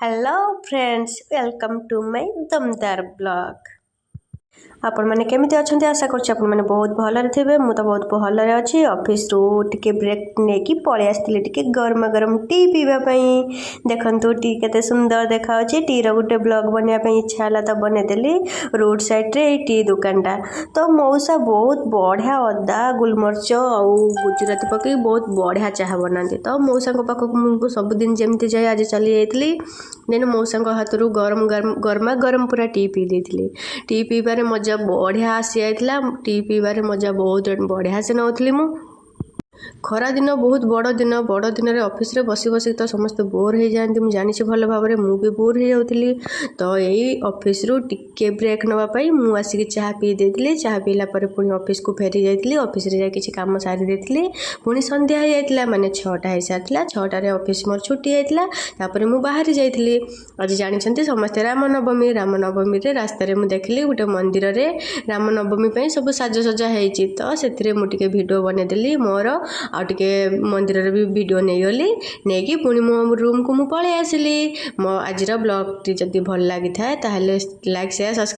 Hello friends, welcome to my दमदार blog. आपण मैंने केमिति अच्छे आशा कर बहुत भलरे थे। मु तो बहुत भलरे अच्छी। ऑफिस रू टिके ब्रेक नेकी पळि आस्तिली टिके गरम गरम टी पीवाई। देखंतु टी केते सुंदर देखा टी रो गुटे ब्लॉग बनवाई इच्छा है तो बनईदेली। रोड साइड रे टी दुकानटा तो मौसा बहुत बढ़िया अदा गुलमर्च और गुजराती पकई बहुत बढ़िया चाह बनाती। तो मौसा पाखक मुझे सबुदिन जमती जाए आज चली जाइली। देन मौसा हाथ गरम गरम गरमा गरम पूरा टी पी देती। टी पीबार मजा बढ़िया आसी जाइला। टी पीबार मजा बहुत बढ़िया से नौली मु। खरा दिन बहुत बड़ दिन रे ऑफिस रे बसी बसी तो समस्त बोर हो जाती। मुझे जानी भल भाव में मु भी बोर हो जाती। तो यही ऑफिस रू टिके ब्रेक नापी मुझे आसिक चाह पी देती। चाह पीला पुणी ऑफिस को फेरी जाइली। ऑफिस रे जा किसी काम सारी देती। पुणी संध्या हो जाता माने 6टा हो सारी। 6टार ऑफिस मोर छुट्टी जाता मुझे बाहरी जाइली। आज जानते समस्ते रामनवमी। रामनवमी रे रास्तार मुझे देखली गोटे मंदिर रे रामनवमी सब साजसजा होती। तो से मुझे वीडियो बनईदेली मोर आउटे मंदिर भी वीडियो नहीं गली। नहीं पुणी मो रूम को मुझे पलि आसिली। मो आज ब्लॉग टी जदि भल लगी था लाइक शेयर सब्सक्राइब